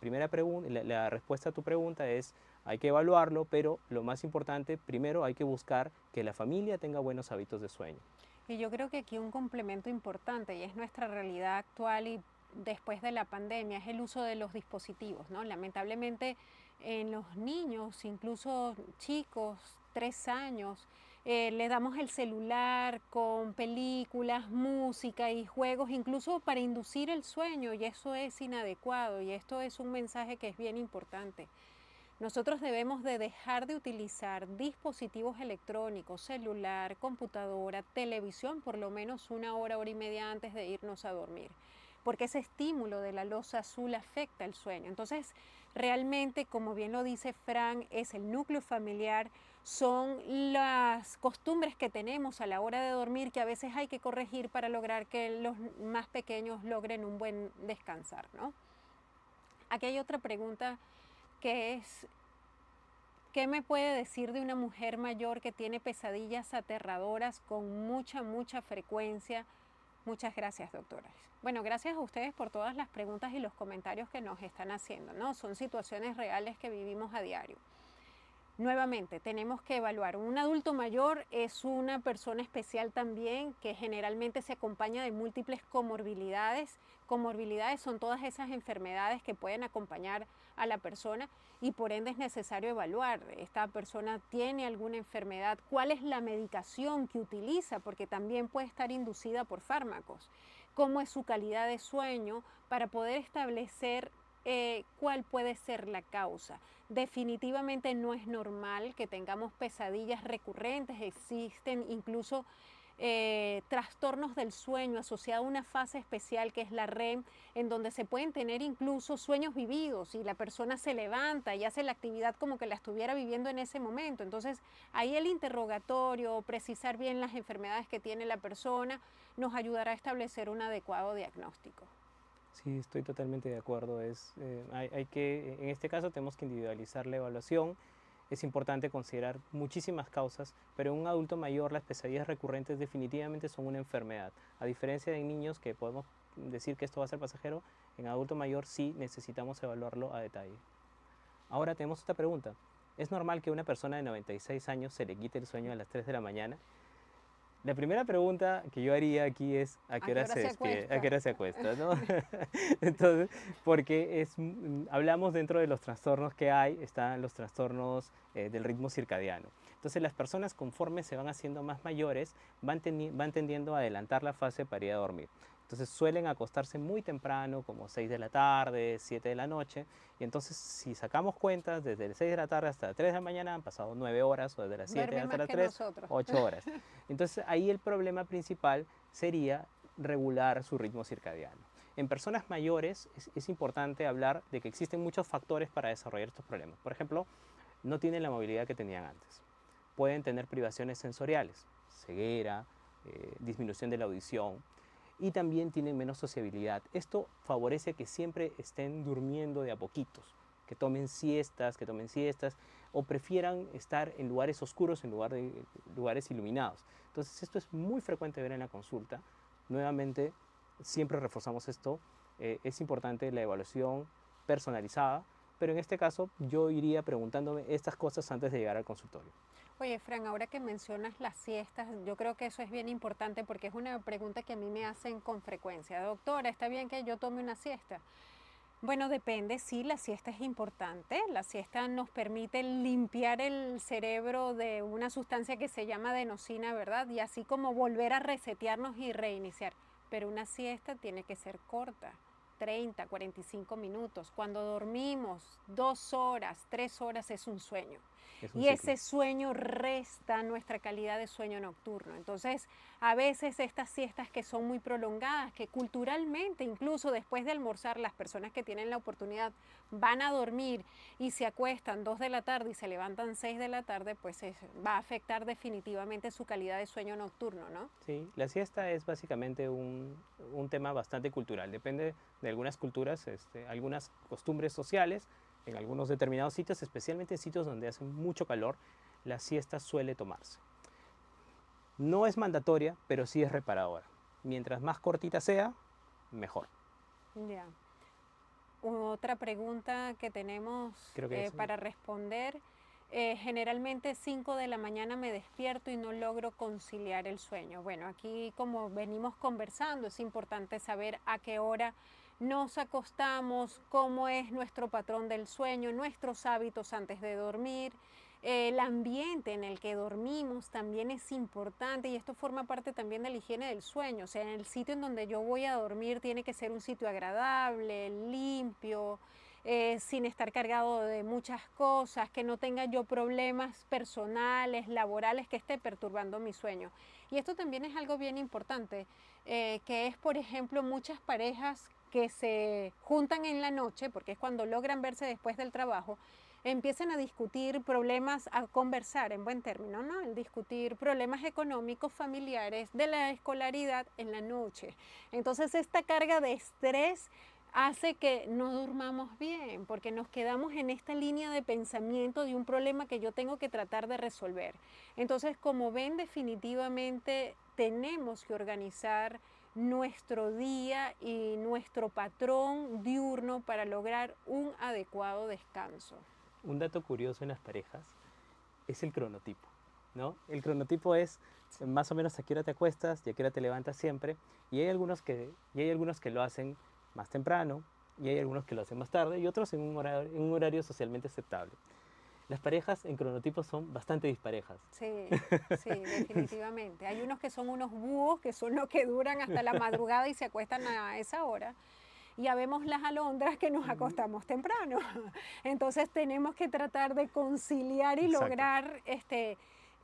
respuesta a tu pregunta es, hay que evaluarlo, pero lo más importante, primero hay que buscar que la familia tenga buenos hábitos de sueño. Y yo creo que aquí un complemento importante, y es nuestra realidad actual y después de la pandemia, es el uso de los dispositivos, ¿no? Lamentablemente en los niños, incluso chicos, 3 años, le damos el celular con películas, música y juegos, incluso para inducir el sueño, y eso es inadecuado, y esto es un mensaje que es bien importante. Nosotros debemos de dejar de utilizar dispositivos electrónicos, celular, computadora, televisión, por lo menos 1 hora, hora y media antes de irnos a dormir, porque ese estímulo de la luz azul afecta el sueño. Entonces, realmente, como bien lo dice Fran, es el núcleo familiar, son las costumbres que tenemos a la hora de dormir que a veces hay que corregir para lograr que los más pequeños logren un buen descansar, ¿no? Aquí hay otra pregunta que es, ¿qué me puede decir de una mujer mayor que tiene pesadillas aterradoras con mucha frecuencia? Muchas gracias, doctora. Bueno, gracias a ustedes por todas las preguntas y los comentarios que nos están haciendo, ¿no? Son situaciones reales que vivimos a diario. Nuevamente, tenemos que evaluar. Un adulto mayor es una persona especial también que generalmente se acompaña de múltiples comorbilidades. Comorbilidades son todas esas enfermedades que pueden acompañar a la persona y por ende es necesario evaluar. ¿Esta persona tiene alguna enfermedad? ¿Cuál es la medicación que utiliza? Porque también puede estar inducida por fármacos. ¿Cómo es su calidad de sueño para poder establecer cuál puede ser la causa? Definitivamente no es normal que tengamos pesadillas recurrentes, existen incluso trastornos del sueño asociados a una fase especial que es la REM, en donde se pueden tener incluso sueños vividos y la persona se levanta y hace la actividad como que la estuviera viviendo en ese momento. Entonces ahí el interrogatorio, precisar bien las enfermedades que tiene la persona, nos ayudará a establecer un adecuado diagnóstico. Sí, estoy totalmente de acuerdo. En este caso tenemos que individualizar la evaluación. Es importante considerar muchísimas causas, pero en un adulto mayor las pesadillas recurrentes definitivamente son una enfermedad. A diferencia de niños que podemos decir que esto va a ser pasajero, en adulto mayor sí necesitamos evaluarlo a detalle. Ahora tenemos otra pregunta. ¿Es normal que a una persona de 96 años se le quite el sueño a las 3 de la mañana? La primera pregunta que yo haría aquí es ¿a ¿A qué qué hora hora se se despide? ¿A acuesta? qué hora se acuesta? ¿No? Entonces, porque hablamos dentro de los trastornos que hay, están los trastornos del ritmo circadiano. Entonces, las personas conforme se van haciendo más mayores van tendiendo a adelantar la fase para ir a dormir. Entonces suelen acostarse muy temprano, como 6 de la tarde, 7 de la noche. Y entonces si sacamos cuentas, desde las 6 de la tarde hasta las 3 de la mañana han pasado 9 horas, o desde las 7 Duerme hasta más las que 3, nosotros. 8 horas. Entonces ahí el problema principal sería regular su ritmo circadiano. En personas mayores es importante hablar de que existen muchos factores para desarrollar estos problemas. Por ejemplo, no tienen la movilidad que tenían antes. Pueden tener privaciones sensoriales, ceguera, disminución de la audición, y también tienen menos sociabilidad. Esto favorece que siempre estén durmiendo de a poquitos, que tomen siestas, o prefieran estar en lugares oscuros en lugar de lugares iluminados. Entonces esto es muy frecuente ver en la consulta. Nuevamente, siempre reforzamos esto. Es importante la evaluación personalizada, pero en este caso yo iría preguntándome estas cosas antes de llegar al consultorio. Oye, Fran, ahora que mencionas las siestas, yo creo que eso es bien importante porque es una pregunta que a mí me hacen con frecuencia. Doctora, ¿está bien que yo tome una siesta? Bueno, depende, sí, la siesta es importante. La siesta nos permite limpiar el cerebro de una sustancia que se llama adenosina, ¿verdad? Y así como volver a resetearnos y reiniciar. Pero una siesta tiene que ser corta, 30, 45 minutos. Cuando dormimos 2 horas, 3 horas es un sueño. Es un Y ciclo. ese sueño resta nuestra calidad de sueño nocturno. Entonces, a veces estas siestas que son muy prolongadas, que culturalmente, incluso después de almorzar, las personas que tienen la oportunidad van a dormir y se acuestan 2 de la tarde y se levantan 6 de la tarde, pues va a afectar definitivamente su calidad de sueño nocturno, ¿no? Sí, la siesta es básicamente un tema bastante cultural. Depende de algunas culturas, algunas costumbres sociales, en algunos determinados sitios, especialmente en sitios donde hace mucho calor, la siesta suele tomarse. No es mandatoria, pero sí es reparadora. Mientras más cortita sea, mejor. Ya. Otra pregunta que tenemos Creo que es para responder. Generalmente 5 de la mañana me despierto y no logro conciliar el sueño. Bueno, aquí como venimos conversando, es importante saber a qué hora nos acostamos, cómo es nuestro patrón del sueño, nuestros hábitos antes de dormir. El ambiente en el que dormimos también es importante y esto forma parte también de la higiene del sueño. O sea, en el sitio en donde yo voy a dormir tiene que ser un sitio agradable, limpio, sin estar cargado de muchas cosas, que no tenga yo problemas personales, laborales que esté perturbando mi sueño. Y esto también es algo bien importante, que es, por ejemplo, muchas parejas que se juntan en la noche, porque es cuando logran verse después del trabajo, empiezan a discutir problemas, a conversar en buen término, ¿no? El discutir problemas económicos, familiares, de la escolaridad en la noche. Entonces esta carga de estrés hace que no durmamos bien, porque nos quedamos en esta línea de pensamiento de un problema que yo tengo que tratar de resolver. Entonces, como ven, definitivamente tenemos que organizar nuestro día y nuestro patrón diurno para lograr un adecuado descanso. un dato curioso en las parejas es el cronotipo, ¿no? El cronotipo es más o menos a qué hora te acuestas y a qué hora te levantas siempre, y hay algunos que lo hacen más temprano, y hay algunos que lo hacen más tarde, y otros en un horario socialmente aceptable. Las parejas en cronotipos son bastante disparejas. Sí, sí, definitivamente. Hay unos que son unos búhos, que son los que duran hasta la madrugada y se acuestan a esa hora. Y habemos las alondras que nos acostamos temprano. Entonces tenemos que tratar de conciliar y Exacto. lograr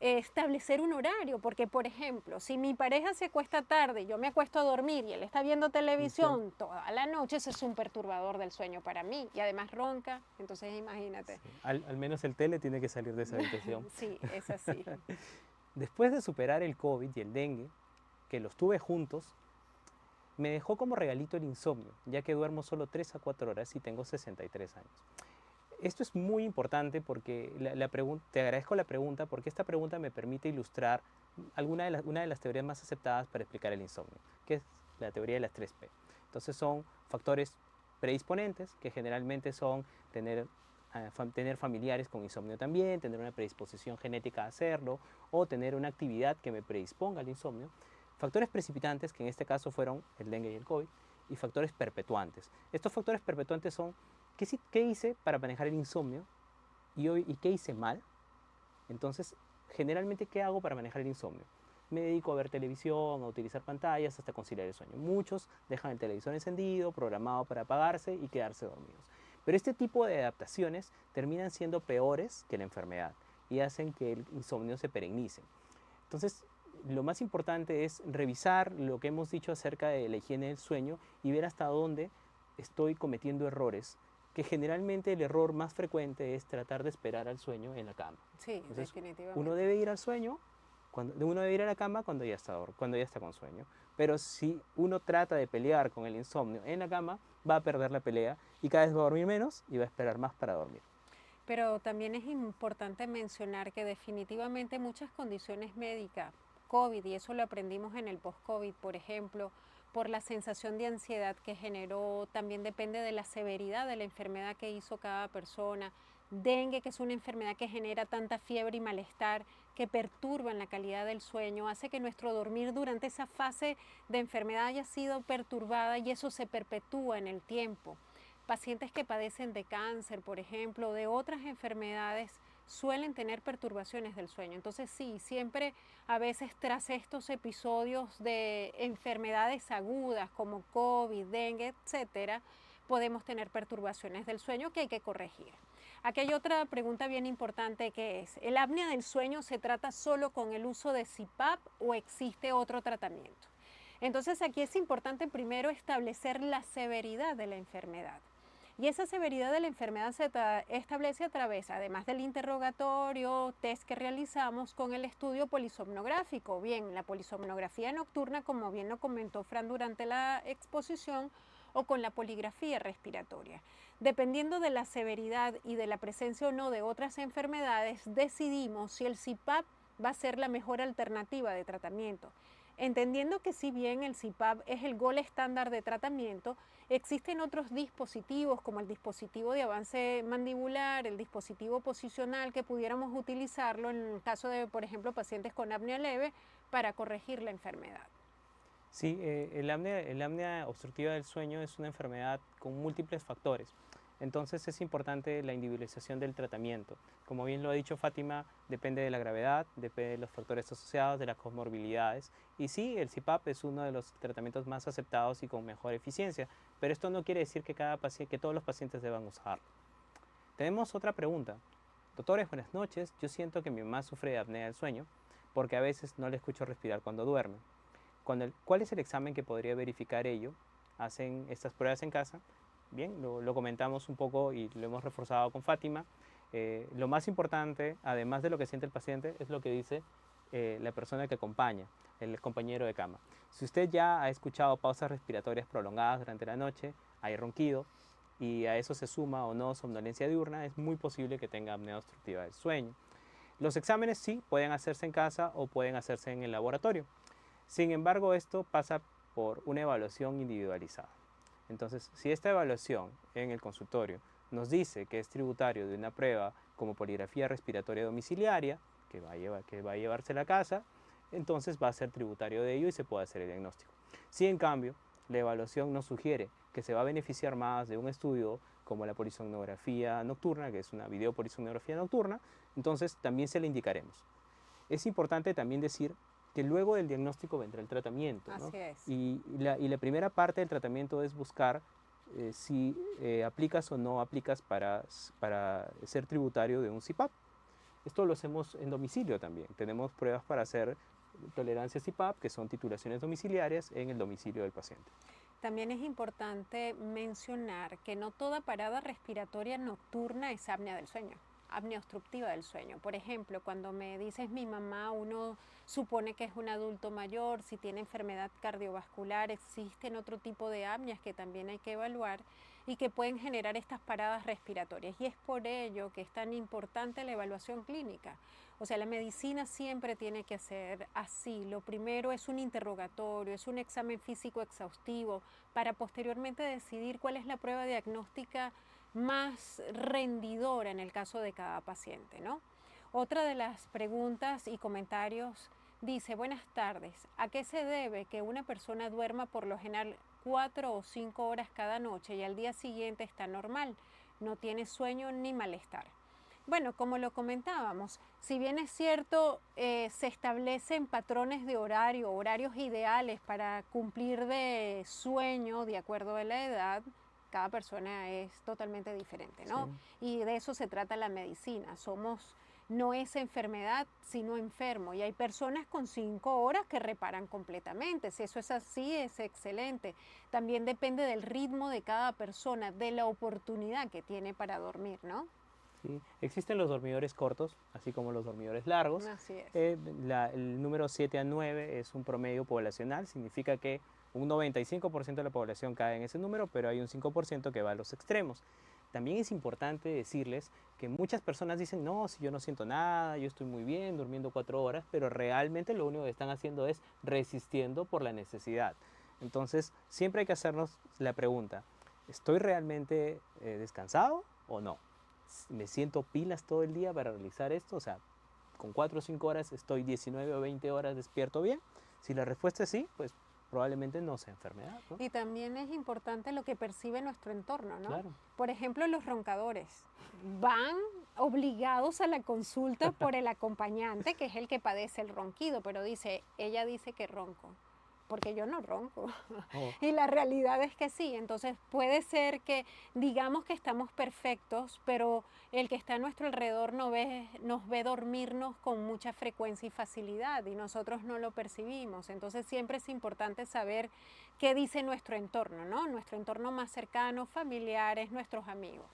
establecer un horario, porque por ejemplo, si mi pareja se acuesta tarde, yo me acuesto a dormir y él está viendo Sí. televisión toda la noche, eso es un perturbador del sueño para mí y además ronca, entonces imagínate. Sí. Al menos el tele tiene que salir de esa habitación. Sí, es así. Después de superar el COVID y el dengue, que los tuve juntos, me dejó como regalito el insomnio, ya que duermo solo 3 a 4 horas y tengo 63 años. Esto es muy importante porque te agradezco la pregunta porque esta pregunta me permite ilustrar una de las teorías más aceptadas para explicar el insomnio, que es la teoría de las 3P. Entonces son factores predisponentes, que generalmente son tener familiares con insomnio también, tener una predisposición genética a hacerlo, o tener una actividad que me predisponga al insomnio. Factores precipitantes, que en este caso fueron el dengue y el COVID, y factores perpetuantes. Estos factores perpetuantes son qué hice para manejar el insomnio y qué hice mal. Entonces, generalmente, ¿qué hago para manejar el insomnio? Me dedico a ver televisión, a utilizar pantallas hasta conciliar el sueño. Muchos dejan el televisor encendido, programado para apagarse y quedarse dormidos. Pero este tipo de adaptaciones terminan siendo peores que la enfermedad y hacen que el insomnio se perenice. Entonces, lo más importante es revisar lo que hemos dicho acerca de la higiene del sueño y ver hasta dónde estoy cometiendo errores, que generalmente el error más frecuente es tratar de esperar al sueño en la cama. Sí, Entonces, uno definitivamente. debe ir al sueño, uno debe ir a la cama cuando ya está con sueño. Pero si uno trata de pelear con el insomnio en la cama, va a perder la pelea y cada vez va a dormir menos y va a esperar más para dormir. Pero también es importante mencionar que definitivamente muchas condiciones médicas, COVID, y eso lo aprendimos en el post-COVID, por ejemplo, por la sensación de ansiedad que generó, también depende de la severidad de la enfermedad que hizo cada persona. Dengue, que es una enfermedad que genera tanta fiebre y malestar, que perturban la calidad del sueño, hace que nuestro dormir durante esa fase de enfermedad haya sido perturbada y eso se perpetúa en el tiempo. Pacientes que padecen de cáncer, por ejemplo, de otras enfermedades, suelen tener perturbaciones del sueño. Entonces sí, siempre a veces tras estos episodios de enfermedades agudas como COVID, dengue, etcétera, podemos tener perturbaciones del sueño que hay que corregir. Aquí hay otra pregunta bien importante que es, ¿el apnea del sueño se trata solo con el uso de CPAP o existe otro tratamiento? Entonces aquí es importante primero establecer la severidad de la enfermedad. Y esa severidad de la enfermedad se establece a través, además del interrogatorio, test que realizamos con el estudio polisomnográfico. Bien, la polisomnografía nocturna, como bien lo comentó Fran durante la exposición, o con la poligrafía respiratoria. Dependiendo de la severidad y de la presencia o no de otras enfermedades, decidimos si el CPAP va a ser la mejor alternativa de tratamiento. Entendiendo que si bien el CPAP es el gol estándar de tratamiento, existen otros dispositivos como el dispositivo de avance mandibular, el dispositivo posicional que pudiéramos utilizarlo en el caso de, por ejemplo, pacientes con apnea leve para corregir la enfermedad. Sí, el apnea obstructiva del sueño es una enfermedad con múltiples factores. Entonces es importante la individualización del tratamiento. Como bien lo ha dicho Fátima, depende de la gravedad, depende de los factores asociados, de las comorbilidades. Y sí, el CPAP es uno de los tratamientos más aceptados y con mejor eficiencia, pero esto no quiere decir que, que todos los pacientes deban usarlo. Tenemos otra pregunta. Doctores, buenas noches. Yo siento que mi mamá sufre de apnea del sueño porque a veces no le escucho respirar cuando duerme. ¿Cuál es el examen que podría verificar ello? ¿Hacen estas pruebas en casa? Bien, lo comentamos un poco y lo hemos reforzado con Fátima. Lo más importante, además de lo que siente el paciente, es lo que dice la persona que acompaña, el compañero de cama. Si usted ya ha escuchado pausas respiratorias prolongadas durante la noche, hay ronquido, y a eso se suma o no somnolencia diurna, es muy posible que tenga apnea obstructiva del sueño. Los exámenes sí pueden hacerse en casa o pueden hacerse en el laboratorio. Sin embargo, esto pasa por una evaluación individualizada. Entonces, si esta evaluación en el consultorio nos dice que es tributario de una prueba como poligrafía respiratoria domiciliaria, que va a llevarse a la casa, entonces va a ser tributario de ello y se puede hacer el diagnóstico. Si en cambio la evaluación nos sugiere que se va a beneficiar más de un estudio como la polisomnografía nocturna, que es una videopolisomnografía nocturna, entonces también se le indicaremos. Es importante también decir que luego del diagnóstico vendrá el tratamiento, ¿no? Así es. Y la primera parte del tratamiento es buscar si aplicas o no aplicas para ser tributario de un CPAP. Esto lo hacemos en domicilio también. Tenemos pruebas para hacer tolerancia CPAP, que son titulaciones domiciliarias en el domicilio del paciente. También es importante mencionar que no toda parada respiratoria nocturna es apnea del sueño, apnea obstructiva del sueño. Por ejemplo, cuando me dices mi mamá, uno supone que es un adulto mayor, si tiene enfermedad cardiovascular, existen otro tipo de apneas que también hay que evaluar y que pueden generar estas paradas respiratorias. Y es por ello que es tan importante la evaluación clínica. O sea, la medicina siempre tiene que ser así. Lo primero es un interrogatorio, es un examen físico exhaustivo para posteriormente decidir cuál es la prueba diagnóstica más rendidora en el caso de cada paciente, ¿no? Otra de las preguntas y comentarios dice, buenas tardes, ¿a qué se debe que una persona duerma por lo general 4 o 5 horas cada noche y al día siguiente está normal, no tiene sueño ni malestar? Bueno, como lo comentábamos, si bien es cierto, se establecen patrones de horario, horarios ideales para cumplir de sueño de acuerdo a la edad, cada persona es totalmente diferente, ¿no? Sí. Y de eso se trata la medicina. No es enfermedad, sino enfermo. Y hay personas con 5 horas que reparan completamente. Si eso es así, es excelente. También depende del ritmo de cada persona, de la oportunidad que tiene para dormir, ¿no? Sí. Existen los dormidores cortos, así como los dormidores largos. Así es. El número 7 a 9 es un promedio poblacional, significa que un 95% de la población cae en ese número, pero hay un 5% que va a los extremos. También es importante decirles que muchas personas dicen, no, si yo no siento nada, yo estoy muy bien, durmiendo 4 horas, pero realmente lo único que están haciendo es resistiendo por la necesidad. Entonces, siempre hay que hacernos la pregunta, ¿estoy realmente descansado o no? ¿Me siento pilas todo el día para realizar esto? O sea, con 4 o 5 horas estoy 19 o 20 horas despierto bien. Si la respuesta es sí, pues probablemente no sea enfermedad, ¿no? Y también es importante lo que percibe nuestro entorno, ¿no? Claro. Por ejemplo, los roncadores van obligados a la consulta por el acompañante, que es el que padece el ronquido, pero ella dice que ronco, porque yo no ronco. Oh. Y la realidad es que sí, entonces puede ser que digamos que estamos perfectos, pero el que está a nuestro alrededor nos ve dormirnos con mucha frecuencia y facilidad y nosotros no lo percibimos. Entonces siempre es importante saber qué dice nuestro entorno, ¿no? Nuestro entorno más cercano, familiares, nuestros amigos.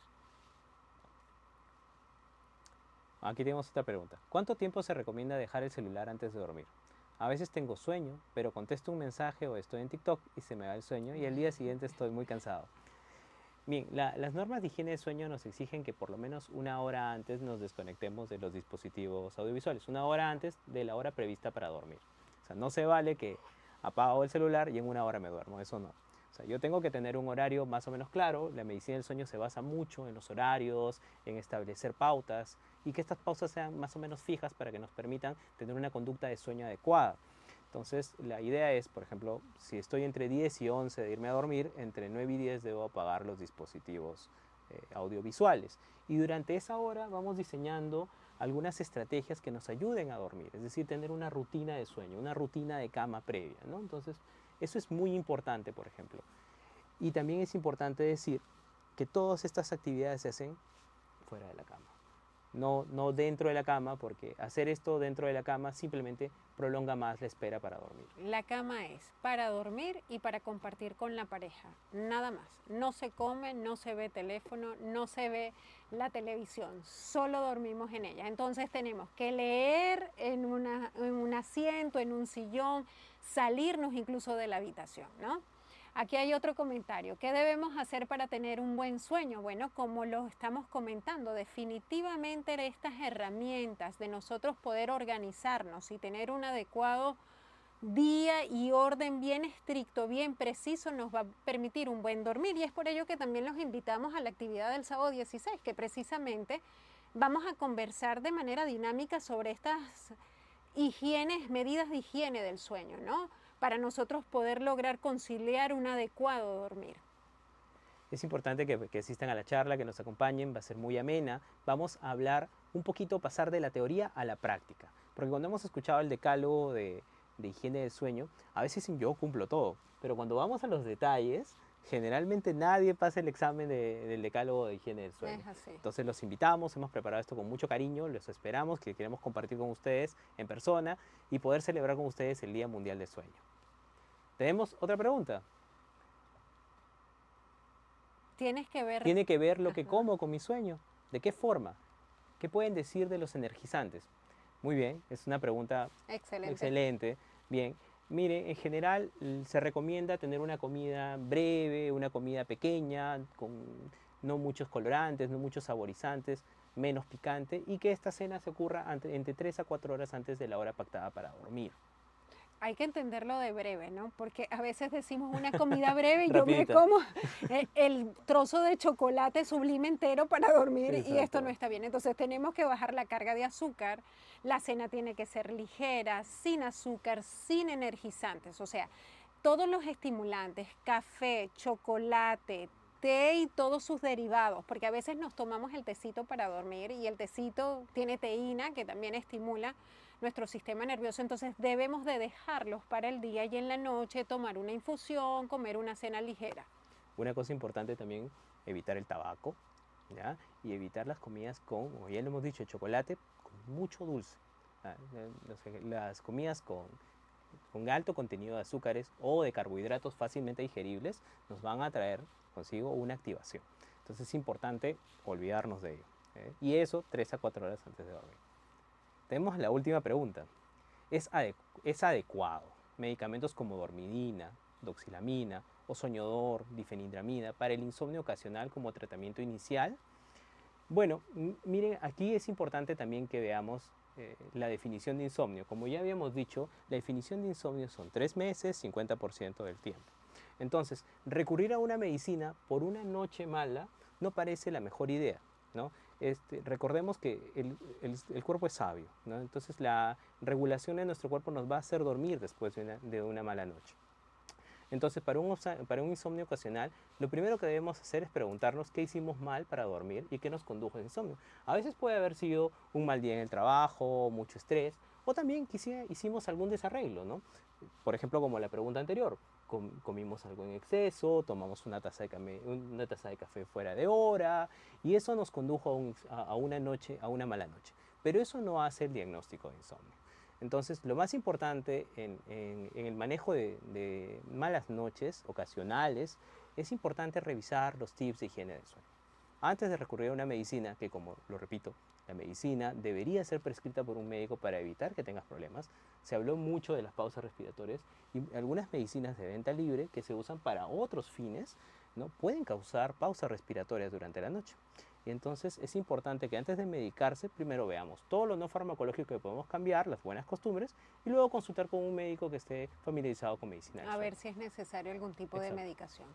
Aquí tenemos otra pregunta. ¿Cuánto tiempo se recomienda dejar el celular antes de dormir? A veces tengo sueño, pero contesto un mensaje o estoy en TikTok y se me va el sueño y al día siguiente estoy muy cansado. Bien, las normas de higiene de sueño nos exigen que por lo menos 1 hora antes nos desconectemos de los dispositivos audiovisuales, 1 hora antes de la hora prevista para dormir. O sea, no se vale que apago el celular y en 1 hora me duermo, eso no. O sea, yo tengo que tener un horario más o menos claro. La medicina del sueño se basa mucho en los horarios, en establecer pautas y que estas pausas sean más o menos fijas para que nos permitan tener una conducta de sueño adecuada. Entonces, la idea es, por ejemplo, si estoy entre 10 y 11 de irme a dormir, entre 9 y 10 debo apagar los dispositivos audiovisuales. Y durante esa hora vamos diseñando algunas estrategias que nos ayuden a dormir, es decir, tener una rutina de sueño, una rutina de cama previa, ¿no? Entonces, eso es muy importante, por ejemplo. Y también es importante decir que todas estas actividades se hacen fuera de la cama. No dentro de la cama, porque hacer esto dentro de la cama simplemente prolonga más la espera para dormir. La cama es para dormir y para compartir con la pareja, nada más. No se come, no se ve teléfono, no se ve la televisión, solo dormimos en ella. Entonces tenemos que leer en un asiento, en un sillón, salirnos incluso de la habitación, ¿no? Aquí hay otro comentario. ¿Qué debemos hacer para tener un buen sueño? Bueno, como lo estamos comentando, definitivamente estas herramientas de nosotros poder organizarnos y tener un adecuado día y orden bien estricto, bien preciso, nos va a permitir un buen dormir. Y es por ello que también los invitamos a la actividad del sábado 16, que precisamente Vamos a conversar de manera dinámica sobre estas medidas de higiene del sueño, ¿no? Para nosotros poder lograr conciliar un adecuado dormir. Es importante que asistan a la charla, que nos acompañen, va a ser muy amena. Vamos a hablar un poquito, pasar de la teoría a la práctica. Porque cuando hemos escuchado el decálogo de higiene del sueño, a veces dicen yo cumplo todo. Pero cuando vamos a los detalles, generalmente nadie pasa el examen del decálogo de higiene del sueño. Es así. Entonces los invitamos, hemos preparado esto con mucho cariño, los esperamos, que queremos compartir con ustedes en persona y poder celebrar con ustedes el Día Mundial del Sueño. ¿Tenemos otra pregunta? Tienes que ver... Tiene que ver lo que Ajá. como con mi sueño. ¿De qué forma? ¿Qué pueden decir de los energizantes? Muy bien, es una pregunta Excelente. excelente. Bien, mire, en general se recomienda tener una comida breve, una comida pequeña, con no muchos colorantes, no muchos saborizantes, menos picante, y que esta cena se ocurra entre 3 a 4 horas antes de la hora pactada para dormir. Hay que entenderlo de breve, ¿no? Porque a veces decimos una comida breve y yo me Rapidita. como el trozo de chocolate sublime entero para dormir y esto no Exacto. está bien. Entonces tenemos que bajar la carga de azúcar. La cena tiene que ser ligera, sin azúcar, sin energizantes. O sea, todos los estimulantes, café, chocolate, té y todos sus derivados, porque a veces nos tomamos el tecito para dormir y el tecito tiene teína que también estimula nuestro sistema nervioso, entonces debemos de dejarlos para el día y en la noche tomar una infusión, comer una cena ligera. Una cosa importante también, evitar el tabaco, ¿ya? Y evitar las comidas con, como ya lo hemos dicho, el chocolate con mucho dulce. ¿Ya? Las comidas con alto contenido de azúcares o de carbohidratos fácilmente digeribles nos van a traer consigo una activación. Entonces es importante olvidarnos de ello. Y eso 3 a 4 horas antes de dormir. Tenemos la última pregunta. ¿Es adecuado medicamentos como dormidina, doxilamina o soñodor, difenhidramina para el insomnio ocasional como tratamiento inicial? Bueno, miren, aquí es importante también que veamos la definición de insomnio. Como ya habíamos dicho, la definición de insomnio son 3 meses, 50% del tiempo. Entonces, recurrir a una medicina por una noche mala no parece la mejor idea, ¿no? Recordemos que el cuerpo es sabio, ¿no? Entonces la regulación de nuestro cuerpo nos va a hacer dormir después de una mala noche. Entonces, para un insomnio ocasional, lo primero que debemos hacer es preguntarnos qué hicimos mal para dormir y qué nos condujo al insomnio. A veces puede haber sido un mal día en el trabajo, mucho estrés, o también quizá hicimos algún desarreglo, ¿no? Por ejemplo, como la pregunta anterior, comimos algo en exceso, tomamos una taza de café fuera de hora, y eso nos condujo a una noche, a una mala noche. Pero eso no hace el diagnóstico de insomnio. Entonces, lo más importante en el manejo de malas noches ocasionales es importante revisar los tips de higiene del sueño. Antes de recurrir a una medicina, que como lo repito, la medicina debería ser prescrita por un médico para evitar que tengas problemas. Se habló mucho de las pausas respiratorias y algunas medicinas de venta libre que se usan para otros fines, ¿no? Pueden causar pausas respiratorias durante la noche. Y entonces es importante que antes de medicarse, primero veamos todo lo no farmacológico que podemos cambiar, las buenas costumbres, y luego consultar con un médico que esté familiarizado con medicina del A ver sueño. si es necesario algún tipo de Exacto. medicación.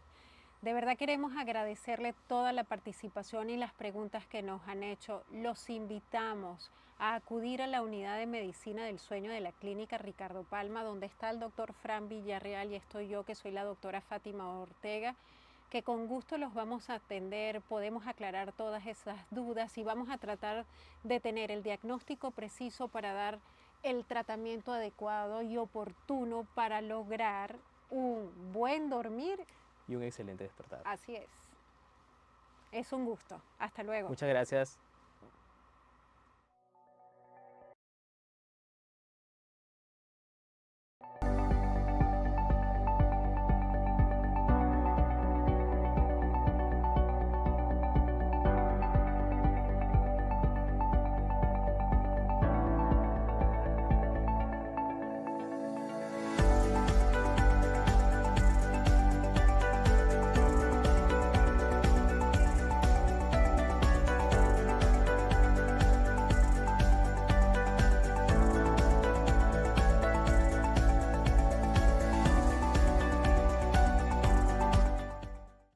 De verdad queremos agradecerle toda la participación y las preguntas que nos han hecho. Los invitamos a acudir a la unidad de medicina del sueño de la clínica Ricardo Palma, donde está el doctor Fran Villarreal y estoy yo, que soy la doctora Fátima Ortega, que con gusto los vamos a atender, podemos aclarar todas esas dudas y vamos a tratar de tener el diagnóstico preciso para dar el tratamiento adecuado y oportuno para lograr un buen dormir. Y un excelente despertar. Así es. Es un gusto. Hasta luego. Muchas gracias.